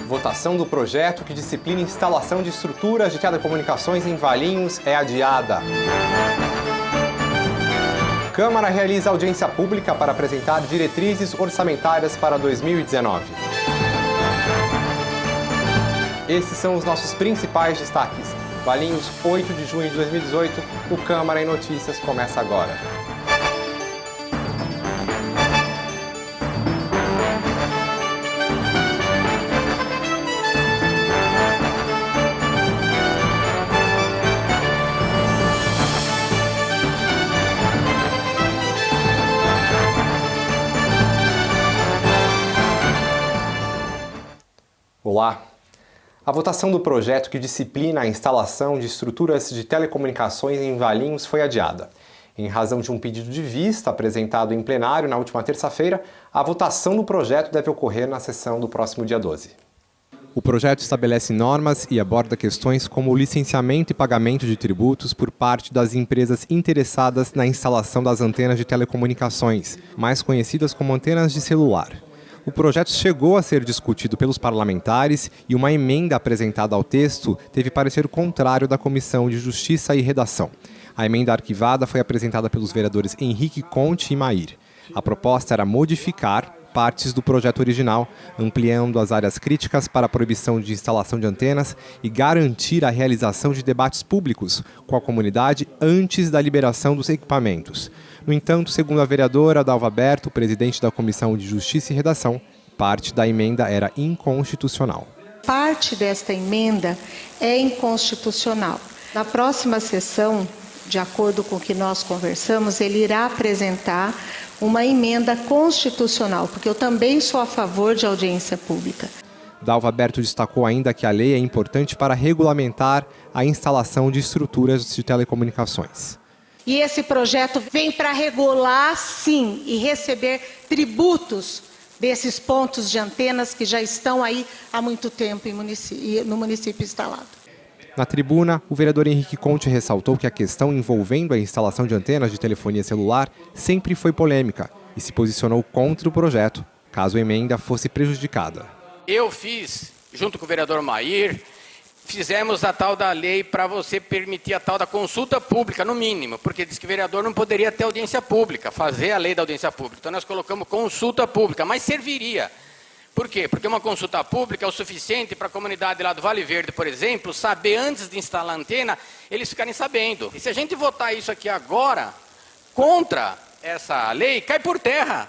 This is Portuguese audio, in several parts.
Votação do projeto que disciplina instalação de estruturas de telecomunicações em Valinhos é adiada. Câmara realiza audiência pública para apresentar diretrizes orçamentárias para 2019. Esses são os nossos principais destaques. Valinhos, 8 de junho de 2018, o Câmara em Notícias começa agora. Olá! A votação do projeto que disciplina a instalação de estruturas de telecomunicações em Valinhos foi adiada. Em razão de um pedido de vista apresentado em plenário na última terça-feira, a votação do projeto deve ocorrer na sessão do próximo dia 12. O projeto estabelece normas e aborda questões como o licenciamento e pagamento de tributos por parte das empresas interessadas na instalação das antenas de telecomunicações, mais conhecidas como antenas de celular. O projeto chegou a ser discutido pelos parlamentares e uma emenda apresentada ao texto teve parecer contrário da Comissão de Justiça e Redação. A emenda arquivada foi apresentada pelos vereadores Henrique Conte e Mair. A proposta era modificar partes do projeto original, ampliando as áreas críticas para a proibição de instalação de antenas e garantir a realização de debates públicos com a comunidade antes da liberação dos equipamentos. No entanto, segundo a vereadora Dalva Berto, presidente da Comissão de Justiça e Redação, parte da emenda era inconstitucional. Parte desta emenda é inconstitucional. Na próxima sessão, de acordo com o que nós conversamos, ele irá apresentar uma emenda constitucional, porque eu também sou a favor de audiência pública. Dalva Berto destacou ainda que a lei é importante para regulamentar a instalação de estruturas de telecomunicações. E esse projeto vem para regular, sim, e receber tributos desses pontos de antenas que já estão aí há muito tempo no município instalado. Na tribuna, o vereador Henrique Conte ressaltou que a questão envolvendo a instalação de antenas de telefonia celular sempre foi polêmica e se posicionou contra o projeto, caso a emenda fosse prejudicada. Eu fiz, junto com o vereador Mair, fizemos a tal da lei para você permitir a tal da consulta pública, no mínimo, porque diz que o vereador não poderia ter audiência pública, fazer a lei da audiência pública. Então nós colocamos consulta pública, mas serviria. Por quê? Porque uma consulta pública é o suficiente para a comunidade lá do Vale Verde, por exemplo, saber antes de instalar a antena, eles ficarem sabendo. E se a gente votar isso aqui agora, contra essa lei, cai por terra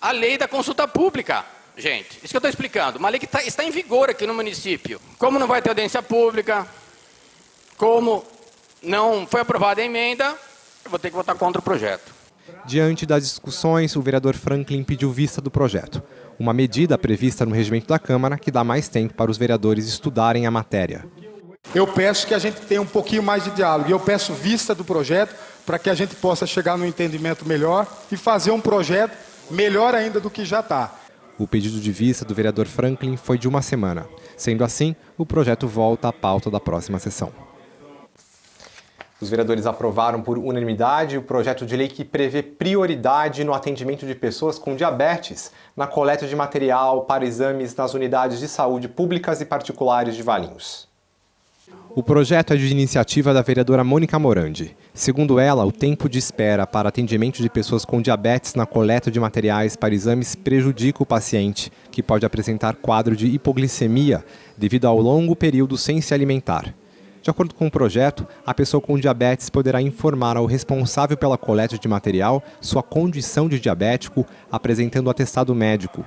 a lei da consulta pública. Gente, isso que eu estou explicando, uma lei que está em vigor aqui no município. Como não vai ter audiência pública, como não foi aprovada a emenda, eu vou ter que votar contra o projeto. Diante das discussões, o vereador Franklin pediu vista do projeto, uma medida prevista no regimento da Câmara que dá mais tempo para os vereadores estudarem a matéria. Eu peço que a gente tenha um pouquinho mais de diálogo, e eu peço vista do projeto para que a gente possa chegar num entendimento melhor e fazer um projeto melhor ainda do que já está. O pedido de vista do vereador Franklin foi de uma semana. Sendo assim, o projeto volta à pauta da próxima sessão. Os vereadores aprovaram por unanimidade o projeto de lei que prevê prioridade no atendimento de pessoas com diabetes na coleta de material para exames nas unidades de saúde públicas e particulares de Valinhos. O projeto é de iniciativa da vereadora Mônica Morandi. Segundo ela, o tempo de espera para atendimento de pessoas com diabetes na coleta de materiais para exames prejudica o paciente, que pode apresentar quadro de hipoglicemia devido ao longo período sem se alimentar. De acordo com o projeto, a pessoa com diabetes poderá informar ao responsável pela coleta de material sua condição de diabético, apresentando atestado médico.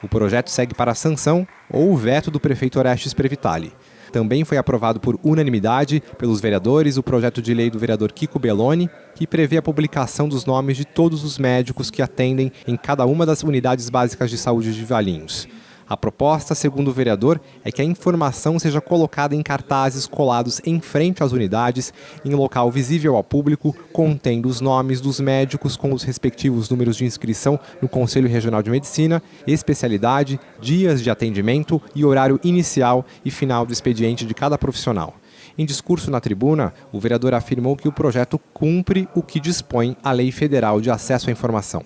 O projeto segue para a sanção ou o veto do prefeito Orestes Previtali. Também foi aprovado por unanimidade pelos vereadores o projeto de lei do vereador Kiko Belloni, que prevê a publicação dos nomes de todos os médicos que atendem em cada uma das unidades básicas de saúde de Valinhos. A proposta, segundo o vereador, é que a informação seja colocada em cartazes colados em frente às unidades, em local visível ao público, contendo os nomes dos médicos com os respectivos números de inscrição no Conselho Regional de Medicina, especialidade, dias de atendimento e horário inicial e final do expediente de cada profissional. Em discurso na tribuna, o vereador afirmou que o projeto cumpre o que dispõe a Lei Federal de Acesso à Informação.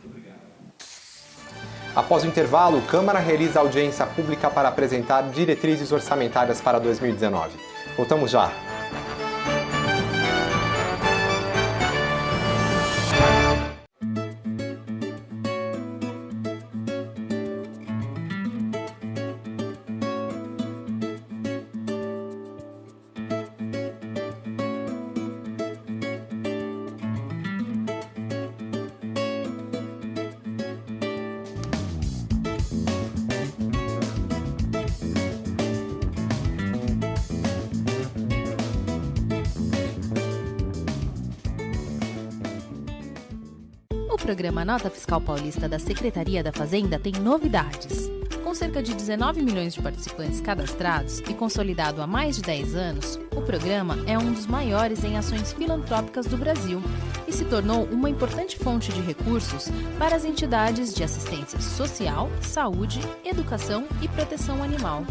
Após o intervalo, a Câmara realiza audiência pública para apresentar diretrizes orçamentárias para 2019. Voltamos já. O programa Nota Fiscal Paulista da Secretaria da Fazenda tem novidades. Com cerca de 19 milhões de participantes cadastrados e consolidado há mais de 10 anos, o programa é um dos maiores em ações filantrópicas do Brasil e se tornou uma importante fonte de recursos para as entidades de assistência social, saúde, educação e proteção animal.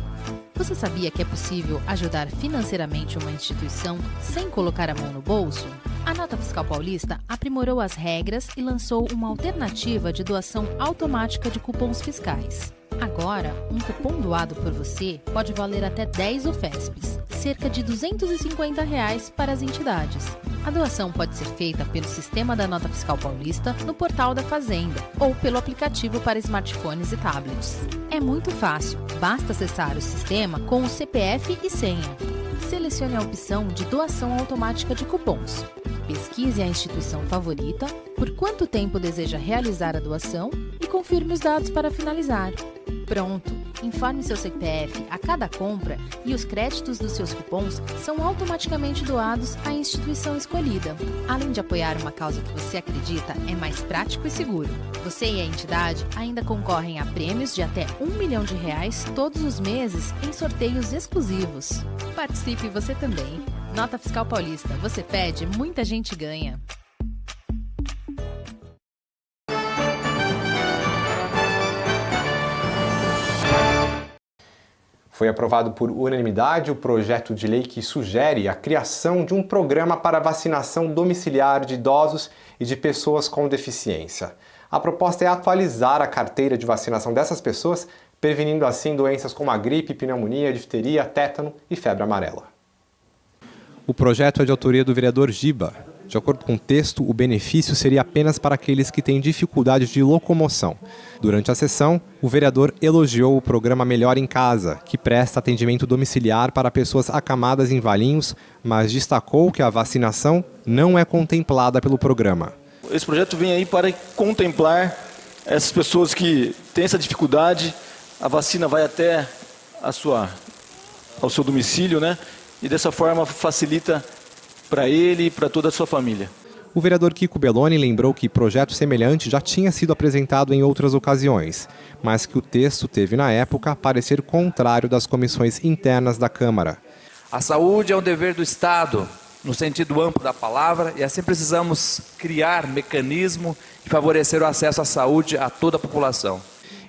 Você sabia que é possível ajudar financeiramente uma instituição sem colocar a mão no bolso? A Nota Fiscal Paulista aprimorou as regras e lançou uma alternativa de doação automática de cupons fiscais. Agora, um cupom doado por você pode valer até 10 UFESPs, cerca de R$ 250 para as entidades. A doação pode ser feita pelo sistema da Nota Fiscal Paulista no portal da Fazenda ou pelo aplicativo para smartphones e tablets. É muito fácil, basta acessar o sistema com o CPF e senha. Selecione a opção de doação automática de cupons. Pesquise a instituição favorita, por quanto tempo deseja realizar a doação e confirme os dados para finalizar. Pronto! Informe seu CPF a cada compra e os créditos dos seus cupons são automaticamente doados à instituição escolhida. Além de apoiar uma causa que você acredita, é mais prático e seguro. Você e a entidade ainda concorrem a prêmios de até R$ 1 milhão todos os meses em sorteios exclusivos. Participe você também! Nota Fiscal Paulista. Você pede, muita gente ganha. Foi aprovado por unanimidade o projeto de lei que sugere a criação de um programa para vacinação domiciliar de idosos e de pessoas com deficiência. A proposta é atualizar a carteira de vacinação dessas pessoas, prevenindo assim doenças como a gripe, pneumonia, difteria, tétano e febre amarela. O projeto é de autoria do vereador Giba. De acordo com o texto, o benefício seria apenas para aqueles que têm dificuldade de locomoção. Durante a sessão, o vereador elogiou o programa Melhor em Casa, que presta atendimento domiciliar para pessoas acamadas em Valinhos, mas destacou que a vacinação não é contemplada pelo programa. Esse projeto vem aí para contemplar essas pessoas que têm essa dificuldade. A vacina vai até ao seu domicílio, né? E dessa forma facilita para ele e para toda a sua família. O vereador Kiko Belloni lembrou que projeto semelhante já tinha sido apresentado em outras ocasiões, mas que o texto teve, na época, parecer contrário das comissões internas da Câmara. A saúde é um dever do Estado, no sentido amplo da palavra, e assim precisamos criar mecanismo de favorecer o acesso à saúde a toda a população.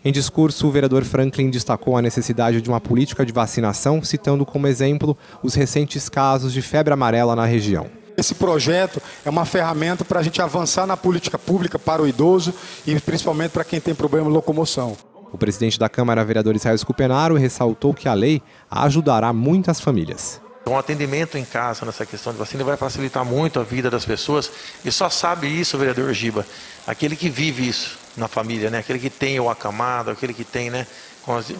Em discurso, o vereador Franklin destacou a necessidade de uma política de vacinação, citando como exemplo os recentes casos de febre amarela na região. Esse projeto é uma ferramenta para a gente avançar na política pública para o idoso e principalmente para quem tem problema de locomoção. O presidente da Câmara, vereador Israel Scupenaro, ressaltou que a lei ajudará muitas famílias. O atendimento em casa nessa questão de vacina vai facilitar muito a vida das pessoas e só sabe isso, vereador Giba, aquele que vive isso na família, né? Aquele que tem o acamado, aquele que tem, né,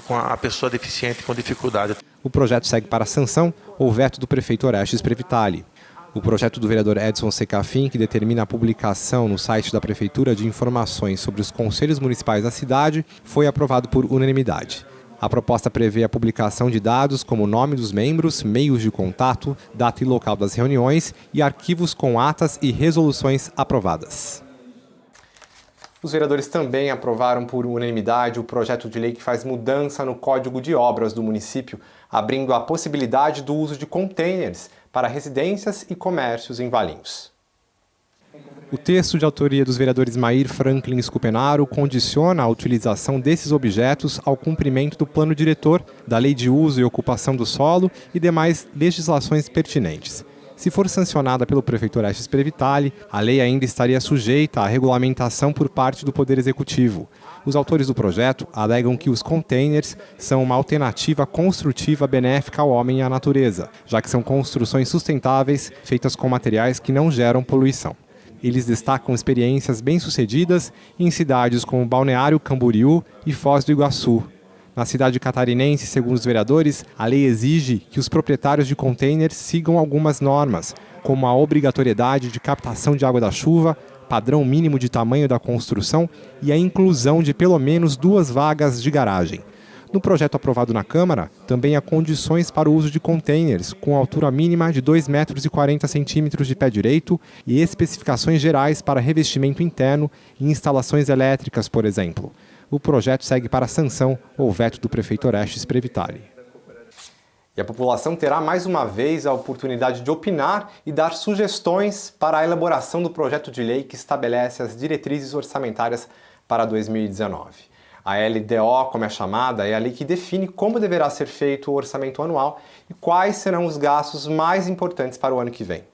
com a pessoa deficiente com dificuldade. O projeto segue para a sanção ou veto do prefeito Orestes Previtali. O projeto do vereador Edson Secafim, que determina a publicação no site da Prefeitura de informações sobre os conselhos municipais da cidade, foi aprovado por unanimidade. A proposta prevê a publicação de dados como o nome dos membros, meios de contato, data e local das reuniões e arquivos com atas e resoluções aprovadas. Os vereadores também aprovaram por unanimidade o projeto de lei que faz mudança no Código de Obras do município, abrindo a possibilidade do uso de containers para residências e comércios em Valinhos. O texto de autoria dos vereadores Mair, Franklin e Scupenaro condiciona a utilização desses objetos ao cumprimento do plano diretor, da lei de uso e ocupação do solo e demais legislações pertinentes. Se for sancionada pelo prefeito Orestes Previtali, a lei ainda estaria sujeita à regulamentação por parte do Poder Executivo. Os autores do projeto alegam que os containers são uma alternativa construtiva benéfica ao homem e à natureza, já que são construções sustentáveis feitas com materiais que não geram poluição. Eles destacam experiências bem-sucedidas em cidades como Balneário Camboriú e Foz do Iguaçu. Na cidade catarinense, segundo os vereadores, a lei exige que os proprietários de containers sigam algumas normas, como a obrigatoriedade de captação de água da chuva, padrão mínimo de tamanho da construção e a inclusão de pelo menos 2 vagas de garagem. No projeto aprovado na Câmara, também há condições para o uso de containers, com altura mínima de 2,40 m de pé direito e especificações gerais para revestimento interno e instalações elétricas, por exemplo. O projeto segue para a sanção ou veto do prefeito Orestes Previtali. E a população terá mais uma vez a oportunidade de opinar e dar sugestões para a elaboração do projeto de lei que estabelece as diretrizes orçamentárias para 2019. A LDO, como é chamada, é a lei que define como deverá ser feito o orçamento anual e quais serão os gastos mais importantes para o ano que vem.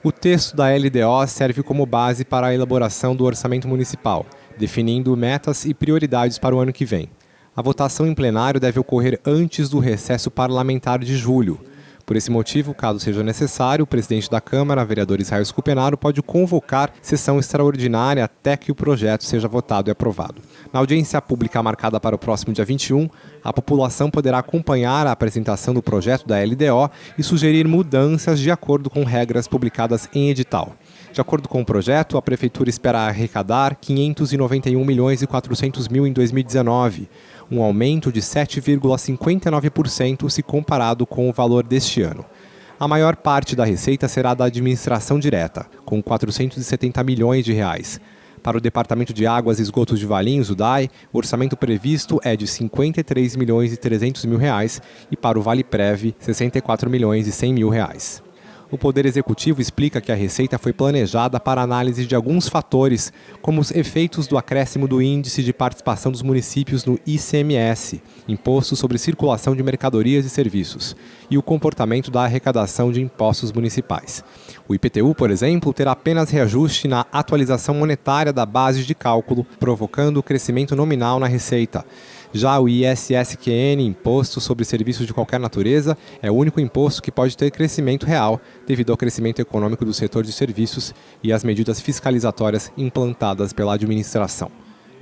O texto da LDO serve como base para a elaboração do orçamento municipal, definindo metas e prioridades para o ano que vem. A votação em plenário deve ocorrer antes do recesso parlamentar de julho. Por esse motivo, caso seja necessário, o presidente da Câmara, vereador Israel Scupenaro, pode convocar sessão extraordinária até que o projeto seja votado e aprovado. Na audiência pública marcada para o próximo dia 21, a população poderá acompanhar a apresentação do projeto da LDO e sugerir mudanças de acordo com regras publicadas em edital. De acordo com o projeto, a Prefeitura espera arrecadar R$ 591.400.000 em 2019, um aumento de 7,59% se comparado com o valor deste ano. A maior parte da receita será da administração direta, com R$ 470 milhões. Para o Departamento de Águas e Esgotos de Valinhos, o DAE, o orçamento previsto é de R$ 53.300.000 e para o Vale Prev, R$ 64.100.000. O Poder Executivo explica que a receita foi planejada para análise de alguns fatores, como os efeitos do acréscimo do índice de participação dos municípios no ICMS, Imposto sobre Circulação de Mercadorias e Serviços, e o comportamento da arrecadação de impostos municipais. O IPTU, por exemplo, terá apenas reajuste na atualização monetária da base de cálculo, provocando o crescimento nominal na receita. Já o ISSQN, Imposto sobre Serviços de Qualquer Natureza, é o único imposto que pode ter crescimento real devido ao crescimento econômico do setor de serviços e às medidas fiscalizatórias implantadas pela administração.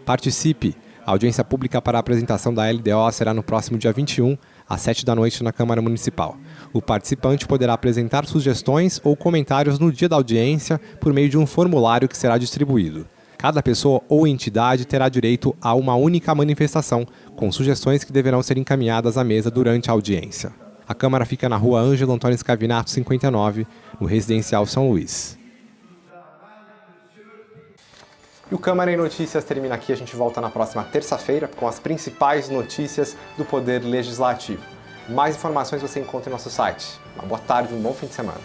Participe! A audiência pública para a apresentação da LDO será no próximo dia 21, às 19h na Câmara Municipal. O participante poderá apresentar sugestões ou comentários no dia da audiência por meio de um formulário que será distribuído. Cada pessoa ou entidade terá direito a uma única manifestação, com sugestões que deverão ser encaminhadas à mesa durante a audiência. A Câmara fica na Rua Ângelo Antônio Scavinato, 59, no Residencial São Luís. E o Câmara em Notícias termina aqui. A gente volta na próxima terça-feira com as principais notícias do Poder Legislativo. Mais informações você encontra em nosso site. Uma boa tarde e um bom fim de semana.